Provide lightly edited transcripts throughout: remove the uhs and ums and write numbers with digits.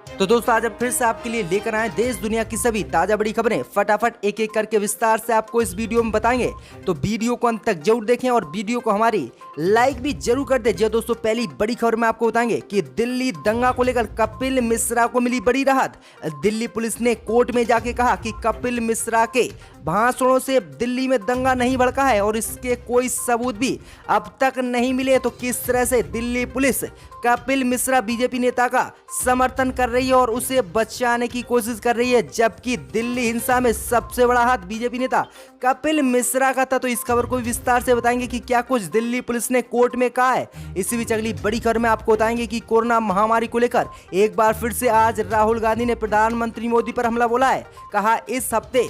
तो दोस्तों आज हम फिर से आपके लिए लेकर आए देश दुनिया की सभी ताजा बड़ी खबरें फटाफट एक एक करके विस्तार से आपको इस वीडियो में बताएंगे। तो वीडियो को अंत तक जरूर देखें और वीडियो को हमारी लाइक भी जरूर कर दें। दोस्तों पहली बड़ी खबर में आपको बताएंगे कि दिल्ली दंगा को लेकर कपिल मिश्रा को मिली बड़ी राहत। दिल्ली पुलिस ने कोर्ट में जाके कहा कि कपिल मिश्रा के भाषणों से दिल्ली में दंगा नहीं भड़का है और इसके कोई सबूत भी अब तक नहीं मिले। तो किस तरह से दिल्ली पुलिस कपिल मिश्रा बीजेपी नेता का समर्थन कर रही है और उसे बचाने की कोशिश कर रही है, जबकि दिल्ली हिंसा में सबसे बड़ा हाथ बीजेपी नेता कपिल मिश्रा का था। तो इस खबर को विस्तार से बताएंगे कि क्या कुछ दिल्ली पुलिस ने कोर्ट में कहा है। इसी बीच अगली बड़ी खबर में आपको बताएंगे कि कोरोना महामारी को लेकर एक बार फिर से आज राहुल गांधी ने प्रधानमंत्री मोदी पर हमला बोला है। कहा इस हफ्ते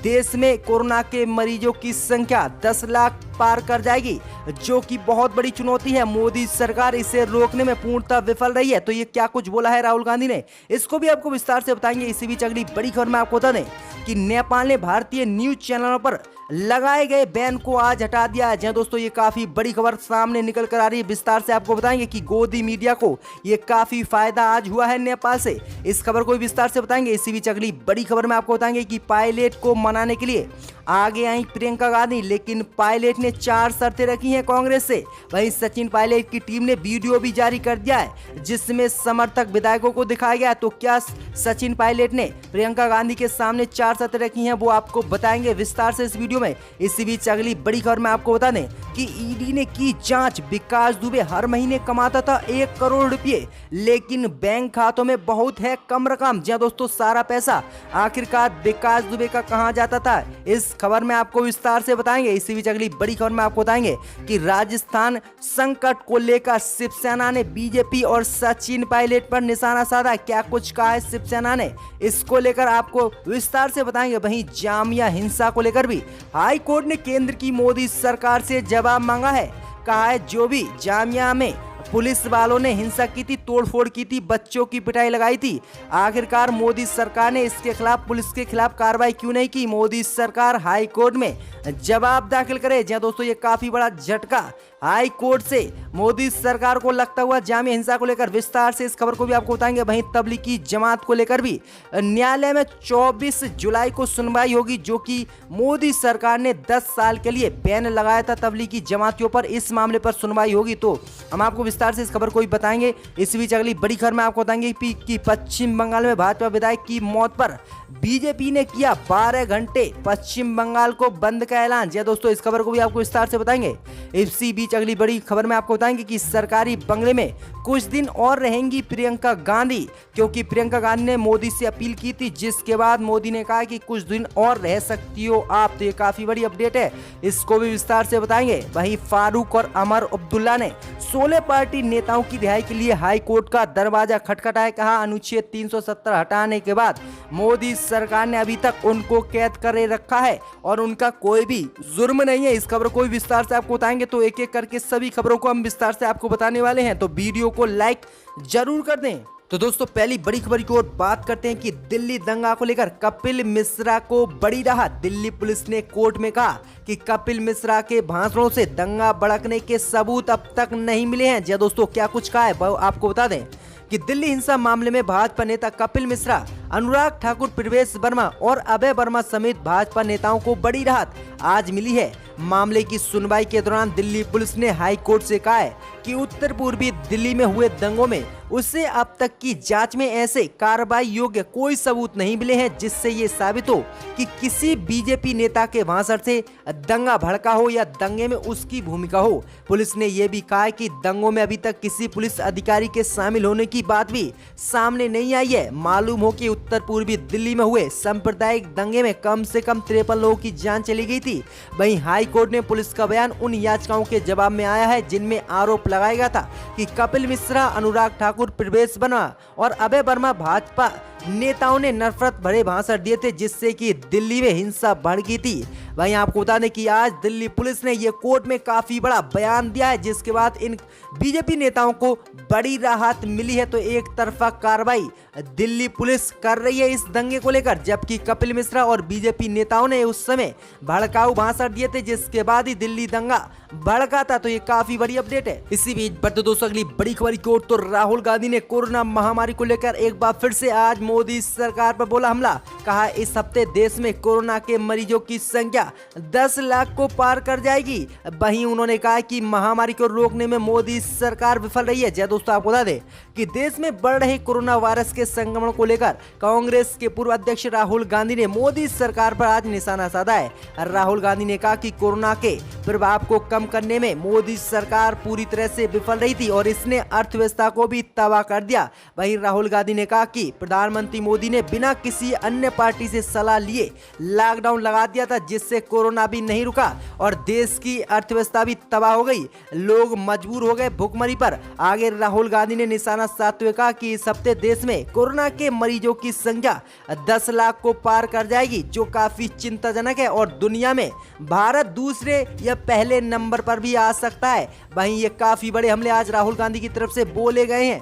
देश में कोरोना के मरीजों की संख्या 10 लाख पार कर जाएगी, जो कि बहुत बड़ी चुनौती है। मोदी सरकार इसे रोकने में पूर्णतः विफल रही है। तो ये क्या कुछ बोला है राहुल गांधी ने, इसको भी आपको विस्तार से बताएंगे। इसी बीच अगली बड़ी खबर में आपको बता दें कि नेपाल ने भारतीय न्यूज चैनलों पर लगाए गए बैन को आज हटा दिया है। जी दोस्तों ये काफी बड़ी खबर सामने निकल कर आ रही है। विस्तार से आपको बताएंगे कि गोदी मीडिया को ये काफी फायदा आज हुआ है नेपाल से। इस खबर को विस्तार से बताएंगे। इसी बीच अगली बड़ी खबर में आपको बताएंगे कि पायलट को मनाने के लिए आगे आई प्रियंका गांधी, लेकिन पायलट ने 4 शर्तें रखी हैं कांग्रेस से। वहीं सचिन पायलट की टीम ने वीडियो भी जारी कर दिया है जिसमें समर्थक विधायकों को दिखाया गया। तो क्या सचिन पायलट ने प्रियंका गांधी के सामने 4 शर्तें रखी हैं वो आपको बताएंगे विस्तार से इस वीडियो में। इसी बीच अगली बड़ी खबर में आपको बता दें कि ईडी ने की जांच। विकास दुबे हर महीने कमाता था 1 करोड़ रुपए, लेकिन बैंक खातों में बहुत है कम रकम। जी दोस्तों सारा पैसा आखिरकार विकास दुबे का कहां जाता था, इस खबर में आपको विस्तार से बताएंगे। इसी बीच अगली बड़ी खबर में आपको बताएंगे कि राजस्थान संकट को लेकर शिवसेना ने बीजेपी और सचिन पायलट पर निशाना साधा। क्या कुछ कहा है शिवसेना ने, इसको लेकर आपको विस्तार से बताएंगे। वहीं जामिया हिंसा को लेकर भी हाई कोर्ट ने केंद्र की मोदी सरकार से जवाब मांगा है। कहा है जो भी जामिया में पुलिस वालों ने हिंसा की थी, तोड़फोड़ की थी, बच्चों की पिटाई लगाई थी, आखिरकार मोदी सरकार ने इसके खिलाफ पुलिस के खिलाफ कार्रवाई क्यों नहीं की। मोदी सरकार हाई कोर्ट में जवाब दाखिल करे। जी दोस्तों ये काफी बड़ा झटका हाई कोर्ट से मोदी सरकार को लगता हुआ जामिया हिंसा को लेकर। विस्तार से इस खबर को भी आपको बताएंगे। वहीं तबलीगी जमात को लेकर भी न्यायालय में 24 जुलाई को सुनवाई होगी, जो कि मोदी सरकार ने 10 साल के लिए बैन लगाया था तबलीगी जमातियों पर। इस मामले पर सुनवाई होगी, तो हम आपको विस्तार से इस खबर को भी बताएंगे। इस बीच अगली बड़ी खबर में आपको बताएंगे कि पश्चिम बंगाल में भाजपा विधायक की मौत पर बीजेपी ने किया 12 घंटे पश्चिम बंगाल को बंद का ऐलान। जी दोस्तों इस खबर को भी आपको विस्तार से बताएंगे। इसी बीच अगली बड़ी खबर में आपको बताएंगे कि सरकारी बंगले में कुछ दिन और रहेंगी प्रियंका गांधी, क्योंकि प्रियंका गांधी ने मोदी से अपील की थी, जिसके बाद मोदी ने कहा कि कुछ दिन और रह सकती हो आप। तो ये काफी बड़ी अपडेट है, इसको भी विस्तार से बताएंगे। वहीं फारूक और अमर अब्दुल्ला ने 16 पार्टी नेताओं की रिहाई के लिए हाई कोर्ट का दरवाजा खटखटाया। कहा अनुच्छेद 370 हटाने के बाद मोदी सरकार ने अभी तक उनको कैद करे रखा है और उनका कोई भी जुर्म नहीं है। इस खबर को भी विस्तार से आपको बताएंगे। तो एक एक करके सभी खबरों को हम विस्तार से आपको बताने वाले हैं, तो वीडियो को लाइक जरूर कर दें। तो दोस्तों पहली बड़ी खबर की ओर बात करते हैं कि दिल्ली दंगा को लेकर कपिल मिश्रा को बड़ी राहत। दिल्ली पुलिस ने कोर्ट में कहा कि कपिल मिश्रा के भाषणों से दंगा भड़कने के सबूत अब तक नहीं मिले हैं। जी दोस्तों क्या कुछ कहा है वो आपको बता दें कि दिल्ली हिंसा मामले में भाजपा नेता कपिल मिश्रा, अनुराग ठाकुर, प्रवेश वर्मा और अभय वर्मा समेत भाजपा नेताओं को बड़ी राहत आज मिली है। मामले की सुनवाई के दौरान दिल्ली पुलिस ने हाई कोर्ट से कहा है कि उत्तर पूर्वी दिल्ली में हुए दंगों में उसे अब तक की जांच में ऐसे कार्रवाई योग्य कोई सबूत नहीं मिले हैं जिससे ये साबित हो कि किसी बीजेपी नेता के भाषण से दंगा भड़का हो या दंगे में उसकी भूमिका हो। पुलिस ने यह भी कहा है कि दंगों में अभी तक किसी पुलिस अधिकारी के शामिल होने की बात भी सामने नहीं आई है। मालूम हो कि उत्तर पूर्वी दिल्ली में हुए सांप्रदायिक दंगे में कम से कम 53 लोगों की जान चली गई थी। वहीं हाई कोर्ट ने पुलिस का बयान उन याचिकाओं के जवाब में आया है जिनमें आरोप लगाया गया था कि कपिल मिश्रा, अनुराग ठाकुर, प्रवेश वर्मा और अभय वर्मा भाजपा नेताओं ने नफरत भरे भाषण दिए थे जिससे कि दिल्ली में हिंसा भड़की थी। वहीं आपको बता दें कि आज दिल्ली पुलिस ने ये कोर्ट में काफी बड़ा बयान दिया है, जिसके बाद इन बीजेपी नेताओं को बड़ी राहत मिली है। तो एक तरफा कार्रवाई दिल्ली पुलिस कर रही है इस दंगे को लेकर, जबकि कपिल मिश्रा और बीजेपी नेताओं ने उस समय भड़काऊ भाषण दिए थे, जिसके बाद ही दिल्ली दंगा भड़का था। तो ये काफी बड़ी अपडेट है। इसी बीच बढ़ते दोस्तों अगली बड़ी खबर की ओर, तो राहुल गांधी ने कोरोना महामारी को लेकर एक बार फिर से आज मोदी सरकार पर बोला हमला। कहा इस हफ्ते देश में कोरोना के मरीजों की संख्या 10 लाख को पार कर जाएगी। वहीं उन्होंने कहा कि महामारी को रोकने में मोदी सरकार विफल रही है। दोस्तों आपको बता दें कि देश में बढ़ रहे कोरोना वायरस के संक्रमण को लेकर कांग्रेस के पूर्व अध्यक्ष राहुल गांधी ने मोदी सरकार पर आज निशाना साधा है। राहुल गांधी ने कहा कि कोरोना के प्रभाव को कम करने में मोदी सरकार पूरी तरह से विफल रही थी और इसने अर्थव्यवस्था को भी तबाह कर दिया। वहीं राहुल गांधी ने कहा कि प्रधानमंत्री मोदी ने बिना किसी अन्य पार्टी से सलाह लिए लॉकडाउन लगा दिया था, जिससे कोरोना भी नहीं रुका और देश की अर्थव्यवस्था भी तबाह हो गई। लोग मजबूर हो गए भुखमरी पर। आगे राहुल गांधी ने निशाना साधते हुए कहा कि इस हफ्ते देश में कोरोना के मरीजों की संख्या 10 लाख को पार कर जाएगी, जो काफी चिंताजनक है और दुनिया में भारत दूसरे या पहले नंबर पर भी आ सकता है। वहीं ये काफी बड़े हमले आज राहुल गांधी की तरफ से बोले गए हैं।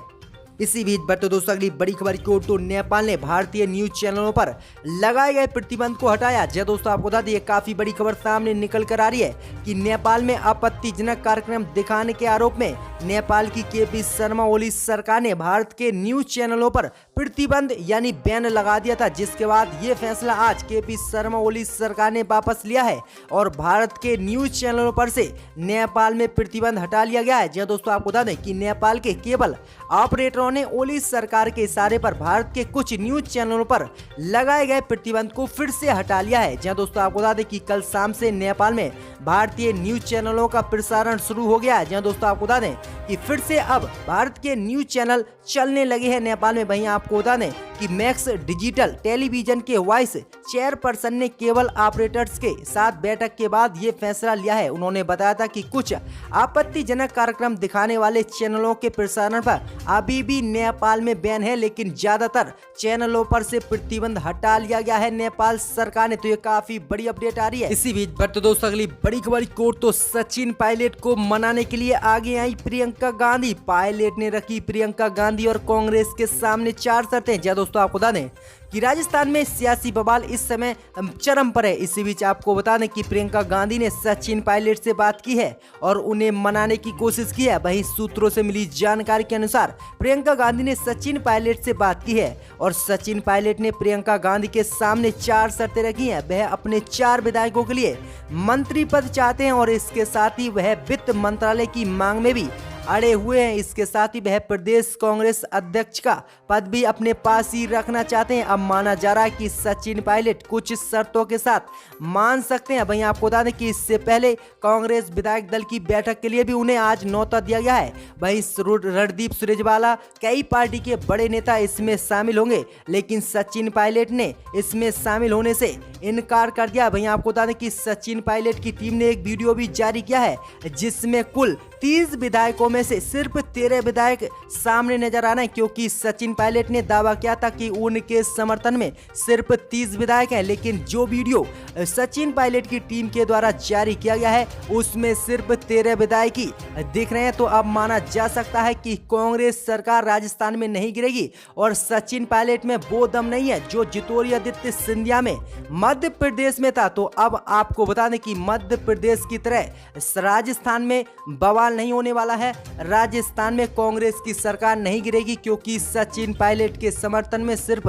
इसी बीच बढ़ते दोस्तों अगली बड़ी खबर की ओर, तो नेपाल ने भारतीय न्यूज चैनलों पर लगाए गए प्रतिबंध को हटाया। दोस्तों आपको बता दें काफी बड़ी खबर सामने निकल कर आ रही है कि नेपाल में आपत्तिजनक कार्यक्रम दिखाने के आरोप में नेपाल की केपी शर्मा ओली सरकार ने भारत के न्यूज चैनलों पर प्रतिबंध यानी बैन लगा दिया था, जिसके बाद ये फैसला आज केपी शर्मा ओली सरकार ने वापस लिया है और भारत के न्यूज चैनलों पर से नेपाल में प्रतिबंध हटा लिया गया है। दोस्तों आपको बता दें कि नेपाल के केबल ऑपरेटरों ने ओली सरकार के इशारे पर भारत के कुछ न्यूज चैनलों पर लगाए गए प्रतिबंध को फिर से हटा लिया है। दोस्तों आपको बता दें कि कल शाम से नेपाल में भारतीय न्यूज चैनलों का प्रसारण शुरू हो गया है। दोस्तों आपको बता दें कि फिर से अब भारत के न्यूज चैनल चलने लगे हैं नेपाल में। वहीं आपको बता दें कि मैक्स डिजिटल टेलीविजन के वाइस चेयरपर्सन ने केबल ऑपरेटर्स के साथ बैठक के बाद ये फैसला लिया है। उन्होंने बताया था कि कुछ आपत्तिजनक कार्यक्रम दिखाने वाले चैनलों के प्रसारण पर अभी भी नेपाल में बैन है, लेकिन ज्यादातर चैनलों पर से प्रतिबंध हटा लिया गया है नेपाल सरकार ने। तो ये काफी बड़ी अपडेट आ रही है। इसी बीच बढ़ते दोस्तों अगली बड़ी खबर की ओर, तो सचिन पायलट को मनाने के लिए आगे आई प्रियंका गांधी। पायलट ने रखी प्रियंका गांधी और कांग्रेस के सामने 4 शर्तें। दोस्तों आपको बता दें कि राजस्थान में सियासी बवाल इस समय चरम पर है। इसी बीच आपको बता दें कि प्रियंका गांधी ने सचिन पायलट से बात की है और उन्हें मनाने की कोशिश की है। वहीं सूत्रों से मिली जानकारी के अनुसार प्रियंका गांधी ने सचिन पायलट से बात की है और सचिन पायलट ने प्रियंका गांधी के सामने 4 शर्तें रखी हैं। वह अपने 4 विधायकों के लिए मंत्री पद चाहते हैं और इसके साथ ही वह वित्त मंत्रालय की मांग में भी अड़े हुए हैं। इसके साथ ही वह प्रदेश कांग्रेस अध्यक्ष का पद भी अपने पास ही रखना चाहते हैं। अब माना जा रहा है कि सचिन पायलट कुछ शर्तों के साथ मान सकते हैं। वहीं आपको बता दें कि इससे पहले कांग्रेस विधायक दल की बैठक के लिए भी उन्हें आज न्योता दिया गया है। वहीं रणदीप सुरजेवाला कई पार्टी के बड़े नेता इसमें शामिल होंगे, लेकिन सचिन पायलट ने इसमें शामिल होने से इनकार कर दिया। वहीं आपको बता दें कि सचिन पायलट की टीम ने एक वीडियो भी जारी किया है, जिसमें कुल 30 विधायकों में से सिर्फ 13 विधायक सामने नजर आ रहे हैं, क्योंकि सचिन पायलट ने दावा किया था कि उनके समर्थन में सिर्फ 30 विधायक हैं। लेकिन जो वीडियो सचिन पायलट की टीम के द्वारा जारी किया गया है उसमें सिर्फ 13 विधायक ही दिख रहे हैं। तो अब माना जा सकता है कि कांग्रेस सरकार राजस्थान में नहीं गिरेगी और सचिन पायलट में वो दम नहीं है जो ज्योतिरादित्य सिंधिया में मध्य प्रदेश में था। तो अब आपको बता दें कि मध्य प्रदेश की तरह राजस्थान में बवाल नहीं होने वाला है। राजस्थान में कांग्रेस की सरकार नहीं गिरेगी, क्योंकि सचिन पायलट के समर्थन में सिर्फ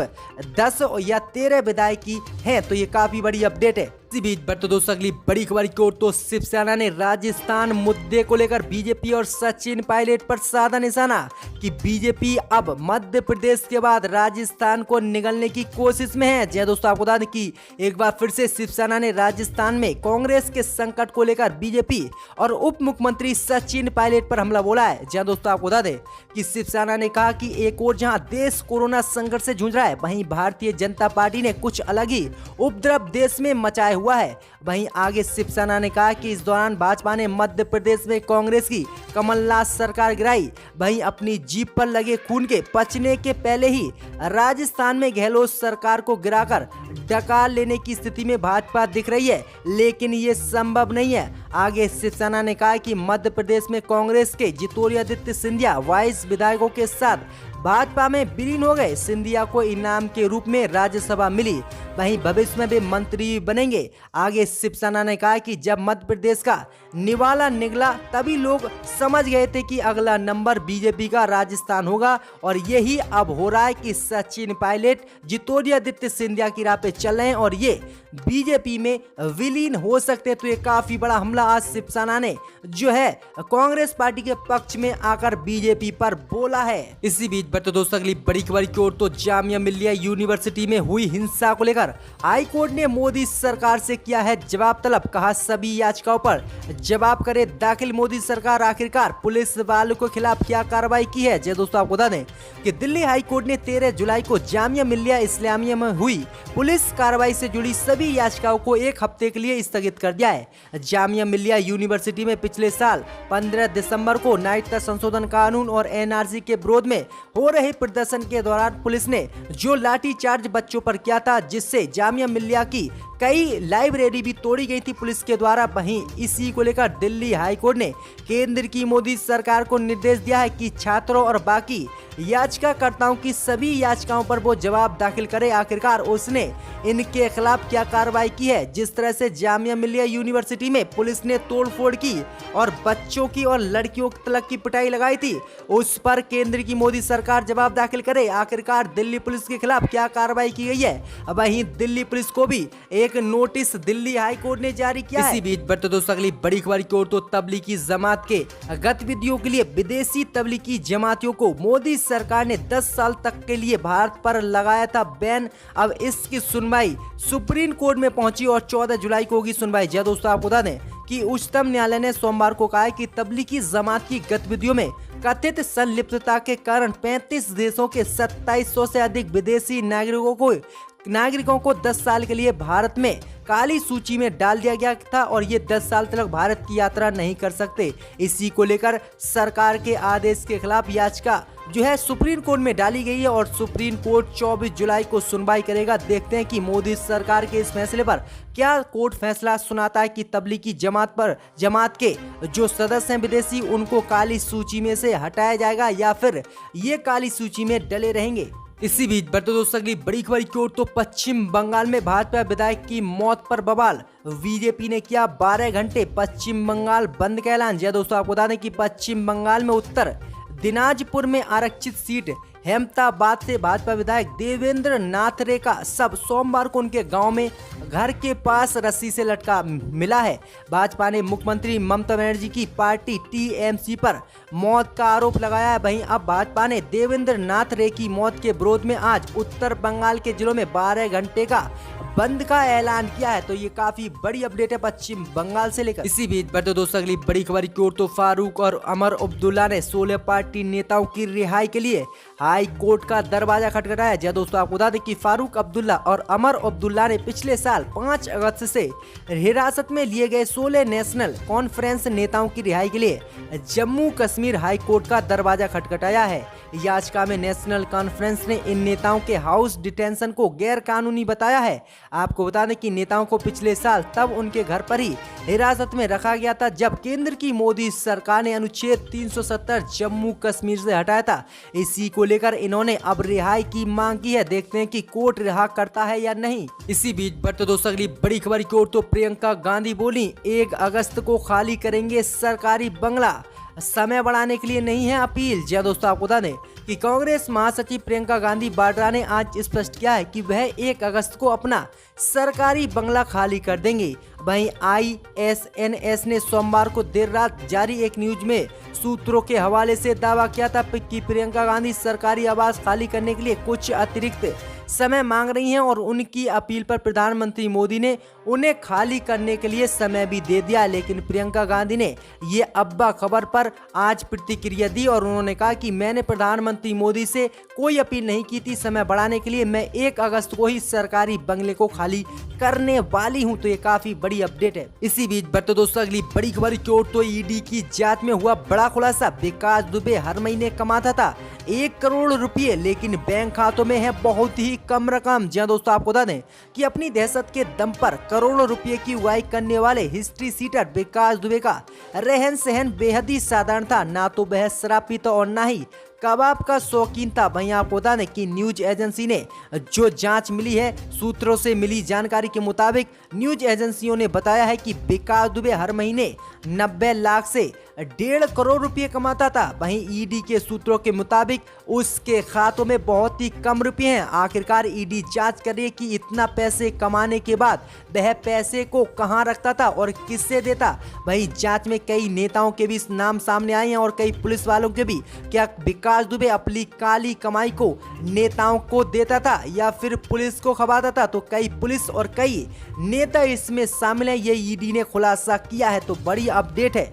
10 या 13 विधायक ही हैं। तो ये काफी बड़ी अपडेट है। इसी बीच बढ़ते दोस्तों अगली बड़ी खबर की ओर, तो शिवसेना ने राजस्थान मुद्दे को लेकर बीजेपी और सचिन पायलट पर साधा निशाना कि बीजेपी अब मध्य प्रदेश के बाद राजस्थान को निगलने की कोशिश में है। जय दोस्तों आपको बता दें कि एक बार फिर से शिवसेना ने राजस्थान में कांग्रेस के संकट को लेकर बीजेपी और उप मुख्यमंत्री सचिन पायलट पर हमला बोला है। जय दोस्तों आपको बता दें कि शिवसेना ने कहा कि एक और जहां देश कोरोना संकट से जूझ रहा है, वहीं भारतीय जनता पार्टी ने कुछ अलग ही उपद्रव देश में मचाए हुआ है। वहीं आगे शिवसेना ने कहा कि इस दौरान भाजपा ने मध्य प्रदेश में कांग्रेस की कमलनाथ सरकार गिराई। वहीं अपनी जीप पर लगे खून के पचने के पहले ही राजस्थान में गहलोत सरकार को गिराकर डकार लेने की स्थिति में भाजपा दिख रही है, लेकिन ये संभव नहीं है। आगे शिवसेना ने कहा कि मध्य प्रदेश में कांग्रेस के ज्योतिरादित्य सिंधिया 22 विधायकों के साथ भाजपा में विलीन हो गए। सिंधिया को इनाम के रूप में राज्यसभा मिली, वहीं भविष्य में वे मंत्री बनेंगे। आगे शिवसेना ने कहा कि जब मध्य प्रदेश का निवाला निकला तभी लोग समझ गए थे कि अगला नंबर बीजेपी का राजस्थान होगा, और यही अब हो रहा है कि सचिन पायलट ज्योतिरादित्य सिंधिया की राह पे चल रहे हैं और ये बीजेपी में विलीन हो सकते हैं। तो ये काफी बड़ा हमला आज शिवसेना ने जो है कांग्रेस पार्टी के पक्ष में आकर बीजेपी पर बोला है। इसी बीच बढ़ते दोस्तों अगली बड़ी खबर की ओर, तो जामिया मिल्लिया यूनिवर्सिटी में हुई हिंसा को लेकर हाई कोर्ट ने मोदी सरकार से किया है जवाब तलब। कहा सभी याचिकाओं पर जवाब करे दाखिल मोदी सरकार। आखिरकार पुलिस वालों के खिलाफ क्या कार्रवाई की है। जय दोस्तों आपको बता दें कि दिल्ली हाई कोर्ट ने 13 जुलाई को जामिया मिल्लिया इस्लामिया में हुई पुलिस कार्रवाई से जुड़ी सभी याचिकाओं को एक हफ्ते के लिए स्थगित कर दिया है। जामिया मिल्लिया यूनिवर्सिटी में पिछले साल 15 दिसंबर को नागरिकता संशोधन कानून और एनआरसी के विरोध में हो रहे प्रदर्शन के दौरान पुलिस ने जो लाठीचार्ज बच्चों पर किया था, जिससे जामिया मिल्लिया की कई लाइब्रेरी भी तोड़ी गई थी पुलिस के द्वारा। वहीं इसी को लेकर दिल्ली हाई कोर्ट ने केंद्र की मोदी सरकार को निर्देश दिया है कि छात्रों और बाकी याचिकाकर्ताओं की सभी याचिकाओं पर वो जवाब दाखिल करे। आखिरकार उसने इनके खिलाफ क्या कार्रवाई की है। जिस तरह से जामिया मिल्लिया यूनिवर्सिटी में पुलिस ने तोड़फोड़ की और बच्चों की और लड़कियों तक की पिटाई लगाई थी, उस पर केंद्र की मोदी सरकार जवाब दाखिल करे। आखिरकार दिल्ली पुलिस के खिलाफ क्या कार्रवाई की गई है। वहीं दिल्ली पुलिस को भी एक नोटिस दिल्ली हाई कोर्ट ने जारी किया है। इसी बीच बढ़ते दोस्तों अगली बड़ी खबर की ओर, तो तबलीगी जमात के गतिविधियों के लिए विदेशी तबलीगी जमातियों को मोदी सरकार ने 10 साल तक के लिए भारत पर लगाया था बैन। अब इसकी सुनवाई सुप्रीम कोर्ट में पहुंची और 14 जुलाई को होगी सुनवाई। जय दोस्तों आपको बता दें कि उच्चतम न्यायालय ने सोमवार को कहा है कि तबलीगी जमात की गतिविधियों में कथित संलिप्तता के कारण 35 देशों के 2700 से अधिक विदेशी नागरिकों को 10 साल के लिए भारत में काली सूची में डाल दिया गया था और ये 10 साल तक भारत की यात्रा नहीं कर सकते। इसी को लेकर सरकार के आदेश के खिलाफ याचिका जो है सुप्रीम कोर्ट में डाली गई है और सुप्रीम कोर्ट 24 जुलाई को सुनवाई करेगा। देखते हैं कि मोदी सरकार के इस फैसले पर क्या कोर्ट फैसला सुनाता है कि तबलीगी जमात के जो सदस्य हैं विदेशी, उनको काली सूची में से हटाया जाएगा या फिर ये काली सूची में डले रहेंगे। इसी बीच बढ़ते दोस्तों अगली बड़ी खबर की ओर, तो पश्चिम बंगाल में भाजपा विधायक की मौत पर बवाल। बीजेपी ने किया 12 घंटे पश्चिम बंगाल बंद का ऐलान। जय दोस्तों आपको बता दें कि पश्चिम बंगाल में उत्तर दिनाजपुर में आरक्षित सीट हेमताबाद से भाजपा विधायक देवेंद्र नाथ रे का शव सोमवार को उनके गांव में घर के पास रस्सी से लटका मिला है। भाजपा ने मुख्यमंत्री ममता बनर्जी की पार्टी टीएमसी पर मौत का आरोप लगाया है। वहीं अब भाजपा ने देवेंद्र नाथ रे की मौत के विरोध में आज उत्तर बंगाल के जिलों में 12 घंटे का बंद का ऐलान किया है। तो ये काफी बड़ी अपडेट है पश्चिम बंगाल से लेकर। इसी बीच बढ़ते दोस्तों अगली बड़ी खबर की ओर, तो फारूक और अमर अब्दुल्ला ने 16 पार्टी नेताओं की रिहाई के लिए हाई कोर्ट का दरवाजा खटखटाया। जय दोस्तों आपको बता दें कि फारूक अब्दुल्ला और अमर अब्दुल्ला ने पिछले साल 5 अगस्त से हिरासत में लिए गए 16 नेशनल कॉन्फ्रेंस नेताओं की रिहाई के लिए जम्मू कश्मीर हाई कोर्ट का दरवाजा खटखटाया है। याचिका में नेशनल कॉन्फ्रेंस ने इन नेताओं के हाउस डिटेंशन को गैर कानूनी बताया है। आपको बता दें कि नेताओं को पिछले साल तब उनके घर पर ही हिरासत में रखा गया था जब केंद्र की मोदी सरकार ने अनुच्छेद 370 जम्मू कश्मीर से हटाया था। इसी को लेकर इन्होंने अब रिहाई की मांग की है। देखते हैं कि कोर्ट रिहा करता है या नहीं। इसी बीच बढ़ते दोस्तों अगली बड़ी खबर की ओर, तो प्रियंका गांधी बोली 1 अगस्त को खाली करेंगे सरकारी बंगला, समय बढ़ाने के लिए नहीं है अपील। जय दोस्तों आपको बता दें कि कांग्रेस महासचिव प्रियंका गांधी वाड्रा ने आज स्पष्ट किया है कि वह 1 अगस्त को अपना सरकारी बंगला खाली कर देंगे। वहीं ISNS ने सोमवार को देर रात जारी एक न्यूज में सूत्रों के हवाले से दावा किया था कि प्रियंका गांधी सरकारी आवास खाली करने के लिए कुछ अतिरिक्त समय मांग रही हैं और उनकी अपील पर प्रधानमंत्री मोदी ने उन्हें खाली करने के लिए समय भी दे दिया। लेकिन प्रियंका गांधी ने ये अब्बा खबर पर आज प्रतिक्रिया दी और उन्होंने कहा कि मैंने प्रधानमंत्री मोदी से कोई अपील नहीं की थी समय बढ़ाने के लिए। मैं 1 अगस्त को ही सरकारी बंगले को खाली करने वाली हूं। तो ये काफी बड़ी अपडेट है। इसी बीच बढ़ते दोस्तों अगली बड़ी खबर की ओर। तो ईडी की जांच में हुआ बड़ा खुलासा। विकास दुबे हर महीने कमाता था 1 करोड़ रुपए, लेकिन बैंक खातों में है बहुत ही कम रकम। जी दोस्तों, आपको बता दें कि अपनी दहशत के दम पर करोड़ों रुपए की उगाही करने वाले हिस्ट्री सीटर विकास दुबे का रहन सहन बेहद ही साधारण था। ना तो वह शराब पीता और ना ही कबाब का शौकीन था। वहीं आपको बता दें कि न्यूज एजेंसी ने जो जांच मिली है, सूत्रों से मिली जानकारी के मुताबिक न्यूज एजेंसियों ने बताया है कि विकास दुबे हर महीने 90 लाख से 1.5 करोड़ रुपए कमाता था। वहीं ईडी के सूत्रों के मुताबिक उसके खातों में बहुत ही कम रुपए हैं। आखिरकार ईडी जांच कर रही है कि इतना पैसे कमाने के बाद वह पैसे को कहां रखता था और किससे देता। वहीं जांच में कई नेताओं के भी नाम सामने आए हैं और कई पुलिस वालों के भी। क्या विकास दुबे अपनी काली कमाई को नेताओं को देता था या फिर पुलिस को खवाता था? तो कई पुलिस और कई नेता इसमें शामिल हैं, ये ईडी ने खुलासा किया है। तो बड़ी अपडेट है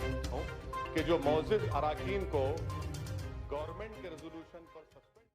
कि जो मौजूद अराकीन को